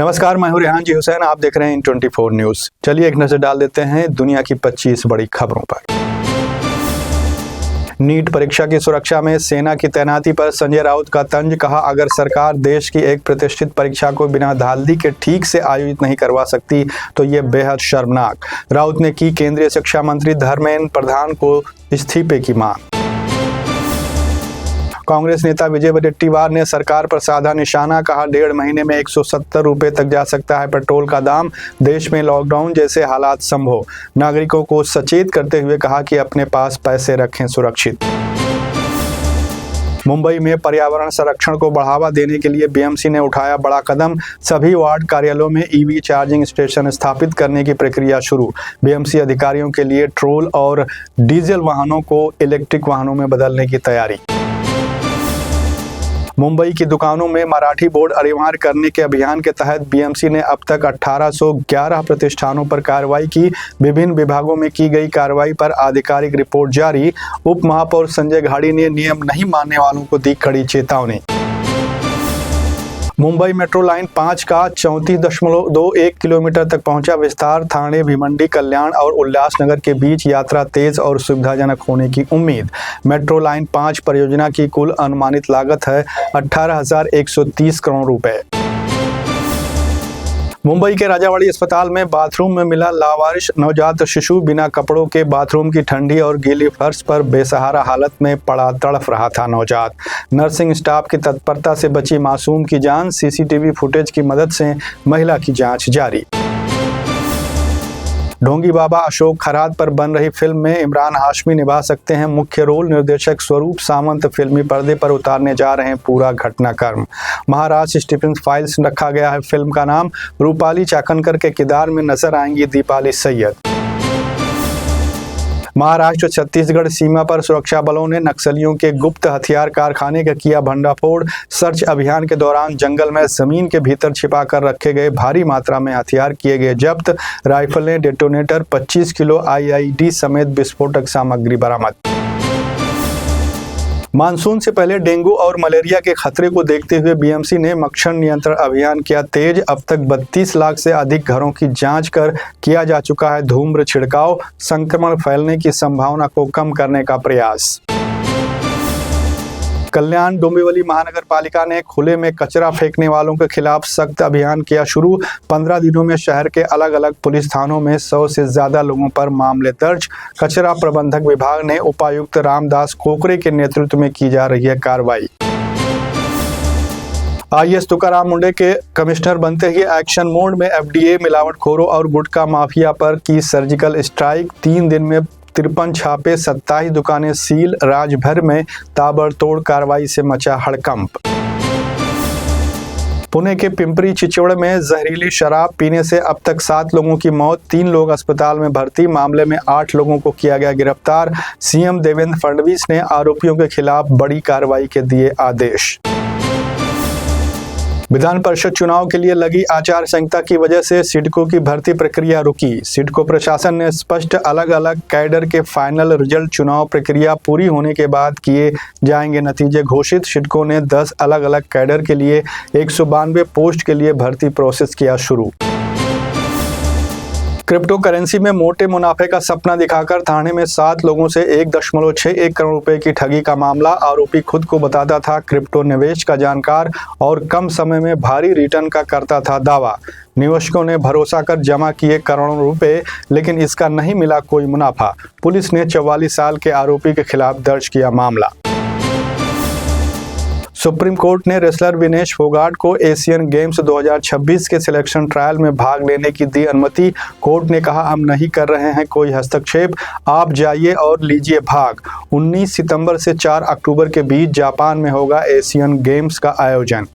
नमस्कार, मैं हूं रेहान जी हुसैन। आप देख रहे हैं इन24 न्यूज। चलिए एक नजर डाल देते हैं दुनिया की 25 बड़ी खबरों पर। नीट परीक्षा की सुरक्षा में सेना की तैनाती पर संजय राउत का तंज। कहा, अगर सरकार देश की एक प्रतिष्ठित परीक्षा को बिना धांधली के ठीक से आयोजित नहीं करवा सकती तो ये बेहद शर्मनाक। राउत ने की केंद्रीय शिक्षा मंत्री धर्मेंद्र प्रधान को इस्तीफे की मांग। कांग्रेस नेता विजय वडेट्टीवार ने सरकार पर साधा निशाना। कहा, 1.5 महीने में 170 रुपए तक जा सकता है पेट्रोल का दाम। देश में लॉकडाउन जैसे हालात संभव। नागरिकों को सचेत करते हुए कहा कि अपने पास पैसे रखें सुरक्षित। मुंबई में पर्यावरण संरक्षण को बढ़ावा देने के लिए बीएमसी ने उठाया बड़ा कदम। सभी वार्ड कार्यालयों में ईवी चार्जिंग स्टेशन स्थापित करने की प्रक्रिया शुरू। बीएमसी अधिकारियों के लिए ट्रोल और डीजल वाहनों को इलेक्ट्रिक वाहनों में बदलने की तैयारी। मुंबई की दुकानों में मराठी बोर्ड अनिवार्य करने के अभियान के तहत बीएमसी ने अब तक 1811 प्रतिष्ठानों पर कार्रवाई की। विभिन्न विभागों में की गई कार्रवाई पर आधिकारिक रिपोर्ट जारी। उप महापौर संजय घाड़ी ने नियम नहीं मानने वालों को दी कड़ी चेतावनी। मुंबई मेट्रो लाइन 5 का 34.21 किलोमीटर तक पहुंचा विस्तार। ठाणे, भिवंडी, कल्याण और उल्लासनगर के बीच यात्रा तेज और सुविधाजनक होने की उम्मीद। मेट्रो लाइन 5 परियोजना की कुल अनुमानित लागत है 18,130 करोड़ रुपए। मुंबई के राजावाड़ी अस्पताल में बाथरूम में मिला लावारिश नवजात शिशु। बिना कपड़ों के बाथरूम की ठंडी और गीली फर्श पर बेसहारा हालत में पड़ा तड़फ रहा था नवजात। नर्सिंग स्टाफ की तत्परता से बची मासूम की जान। सीसीटीवी फुटेज की मदद से महिला की जांच जारी। ढोंगी बाबा अशोक खरात पर बन रही फिल्म में इमरान हाशमी निभा सकते हैं मुख्य रोल। निर्देशक स्वरूप सामंत फिल्मी पर्दे पर उतारने जा रहे हैं पूरा घटनाक्रम। महाराज स्टीफेंस फाइल्स रखा गया है फिल्म का नाम। रूपाली चाकणकर के किरदार में नजर आएंगी दीपाली सैयद। महाराष्ट्र छत्तीसगढ़ सीमा पर सुरक्षा बलों ने नक्सलियों के गुप्त हथियार कारखाने का किया भंडाफोड़। सर्च अभियान के दौरान जंगल में जमीन के भीतर छिपा कर रखे गए भारी मात्रा में हथियार किए गए जब्त। राइफलें, डेटोनेटर, 25 किलो आईईडी समेत विस्फोटक सामग्री बरामद। मानसून से पहले डेंगू और मलेरिया के खतरे को देखते हुए बीएमसी ने मच्छर नियंत्रण अभियान किया तेज। अब तक 32 लाख से अधिक घरों की जांच कर किया जा चुका है धूम्र छिड़काव। संक्रमण फैलने की संभावना को कम करने का प्रयास। कल्याण डोंबिवली महानगर पालिका ने खुले में कचरा फेंकने वालों के खिलाफ सख्त अभियान किया शुरू। 15 दिनों में शहर के अलग अलग पुलिस थानों में 100 से ज्यादा लोगों पर मामले दर्ज। कचरा प्रबंधक विभाग ने उपायुक्त रामदास कोकरे के नेतृत्व में की जा रही है कार्रवाई। आईएएस तुकाराम मुंडे के कमिश्नर बनते ही एक्शन मोड में एफडीए। मिलावटखोरों और गुटखा माफिया पर की सर्जिकल स्ट्राइक। 3 दिन में 53 छापे, 27 दुकानें सील। राज्य भर में ताबड़तोड़ कार्रवाई से मचा हड़कंप। पुणे के पिंपरी चिंचवड़ में जहरीली शराब पीने से अब तक 7 लोगों की मौत। 3 लोग अस्पताल में भर्ती। मामले में 8 लोगों को किया गया गिरफ्तार। सीएम देवेंद्र फडणवीस ने आरोपियों के खिलाफ बड़ी कार्रवाई के दिए आदेश। विधान परिषद चुनाव के लिए लगी आचार संहिता की वजह से सिडको की भर्ती प्रक्रिया रुकी। सिडको प्रशासन ने स्पष्ट अलग अलग कैडर के फाइनल रिजल्ट चुनाव प्रक्रिया पूरी होने के बाद किए जाएंगे नतीजे घोषित। सिडको ने 10 अलग अलग कैडर के लिए 192 पोस्ट के लिए भर्ती प्रोसेस किया शुरू। क्रिप्टो करेंसी में मोटे मुनाफे का सपना दिखाकर थाने में 7 लोगों से 1.61 करोड़ रुपए की ठगी का मामला। आरोपी खुद को बताता था क्रिप्टो निवेश का जानकार और कम समय में भारी रिटर्न का करता था दावा। निवेशकों ने भरोसा कर जमा किए करोड़ों रुपए, लेकिन इसका नहीं मिला कोई मुनाफा। पुलिस ने 44 साल के आरोपी के खिलाफ दर्ज किया मामला। सुप्रीम कोर्ट ने रेसलर विनेश फोगाट को एशियन गेम्स 2026 के सिलेक्शन ट्रायल में भाग लेने की दी अनुमति। कोर्ट ने कहा, हम नहीं कर रहे हैं कोई हस्तक्षेप, आप जाइए और लीजिए भाग। 19 सितंबर से 4 अक्टूबर के बीच जापान में होगा एशियन गेम्स का आयोजन।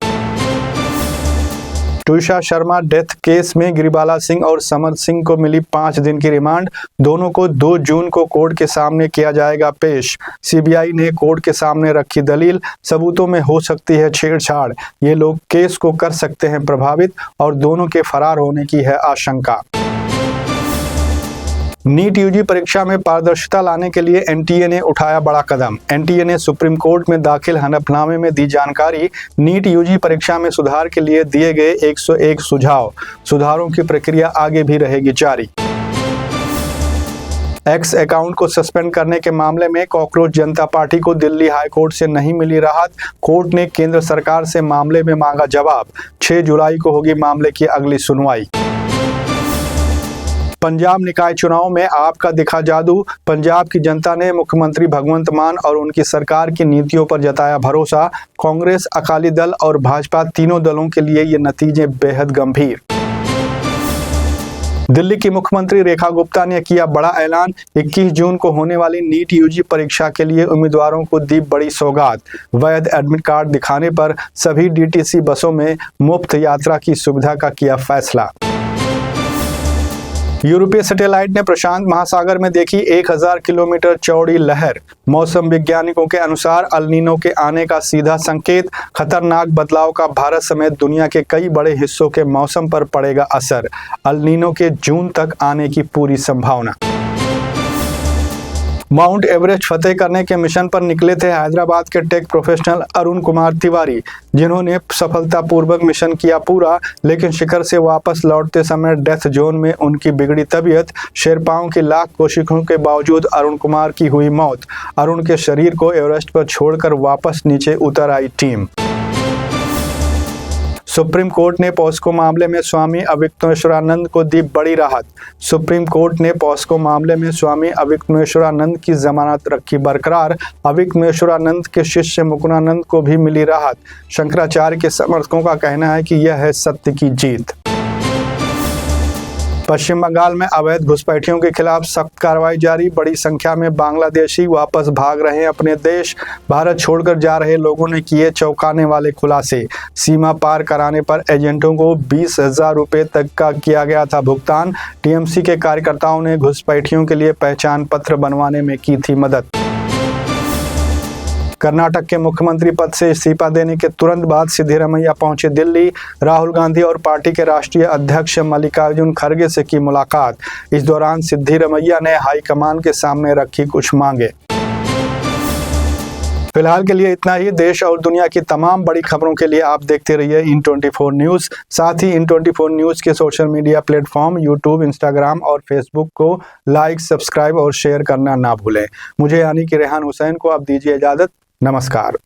ट्विशा शर्मा डेथ केस में गिरिबाला सिंह और समर सिंह को मिली 5 दिन की रिमांड। दोनों को 2 जून को कोर्ट के सामने किया जाएगा पेश। सीबीआई ने कोर्ट के सामने रखी दलील, सबूतों में हो सकती है छेड़छाड़। ये लोग केस को कर सकते हैं प्रभावित और दोनों के फरार होने की है आशंका। नीट यूजी परीक्षा में पारदर्शिता लाने के लिए एनटीए ने उठाया बड़ा कदम। एनटीए ने सुप्रीम कोर्ट में दाखिल हलफनामे में दी जानकारी। नीट यूजी परीक्षा में सुधार के लिए दिए गए 101 सुझाव। सुधारों की प्रक्रिया आगे भी रहेगी जारी। एक्स अकाउंट को सस्पेंड करने के मामले में कॉकरोच जनता पार्टी को दिल्ली हाईकोर्ट से नहीं मिली राहत। कोर्ट ने केंद्र सरकार से मामले में मांगा जवाब। 6 जुलाई को होगी मामले की अगली सुनवाई। पंजाब निकाय चुनाव में आप का दिखा जादू। पंजाब की जनता ने मुख्यमंत्री भगवंत मान और उनकी सरकार की नीतियों पर जताया भरोसा। कांग्रेस, अकाली दल और भाजपा तीनों दलों के लिए ये नतीजे बेहद गंभीर। दिल्ली की मुख्यमंत्री रेखा गुप्ता ने किया बड़ा ऐलान। 21 जून को होने वाली नीट यूजी परीक्षा के लिए उम्मीदवारों को दी बड़ी सौगात। वैध एडमिट कार्ड दिखाने पर सभी डीटीसी बसों में मुफ्त यात्रा की सुविधा का किया फैसला। यूरोपीय सैटेलाइट ने प्रशांत महासागर में देखी 1000 किलोमीटर चौड़ी लहर। मौसम वैज्ञानिकों के अनुसार अल नीनो के आने का सीधा संकेत। खतरनाक बदलाव का भारत समेत दुनिया के कई बड़े हिस्सों के मौसम पर पड़ेगा असर। अल नीनो के जून तक आने की पूरी संभावना। माउंट एवरेस्ट फतेह करने के मिशन पर निकले थे हैदराबाद के टेक प्रोफेशनल अरुण कुमार तिवारी, जिन्होंने सफलतापूर्वक मिशन किया पूरा। लेकिन शिखर से वापस लौटते समय डेथ जोन में उनकी बिगड़ी तबीयत। शेरपाओं की लाख कोशिशों के बावजूद अरुण कुमार की हुई मौत। अरुण के शरीर को एवरेस्ट पर छोड़कर वापस नीचे उतर आई टीम। सुप्रीम कोर्ट ने पॉस्को मामले में स्वामी अविघ्नेश्वरानंद को दी बड़ी राहत। सुप्रीम कोर्ट ने पॉस्को मामले में स्वामी अविघ्नेश्वरानंद की जमानत रखी बरकरार। अविघ्नेश्वरानंद के शिष्य मुकुंदानंद को भी मिली राहत। शंकराचार्य के समर्थकों का कहना है कि यह है सत्य की जीत। पश्चिम बंगाल में अवैध घुसपैठियों के खिलाफ सख्त कार्रवाई जारी। बड़ी संख्या में बांग्लादेशी वापस भाग रहे हैं अपने देश। भारत छोड़कर जा रहे लोगों ने किए चौंकाने वाले खुलासे। सीमा पार कराने पर एजेंटों को 20,000 रुपये तक का किया गया था भुगतान। टीएमसी के कार्यकर्ताओं ने घुसपैठियों के लिए पहचान पत्र बनवाने में की थी मदद। कर्नाटक के मुख्यमंत्री पद से इस्तीफा देने के तुरंत बाद सिद्धिरमैया पहुंचे दिल्ली। राहुल गांधी और पार्टी के राष्ट्रीय अध्यक्ष मल्लिकार्जुन खड़गे से की मुलाकात। इस दौरान सिद्धिरमैया ने हाईकमान के सामने रखी कुछ मांगे। फिलहाल के लिए इतना ही। देश और दुनिया की तमाम बड़ी खबरों के लिए आप देखते रहिए इन24 न्यूज़। साथ ही इन24 न्यूज़ के social media platform YouTube, Instagram और फेसबुक को लाइक, सब्सक्राइब और शेयर करना ना भूलें। मुझे यानी कि रेहान हुसैन को अब दीजिए इजाज़त। नमस्कार।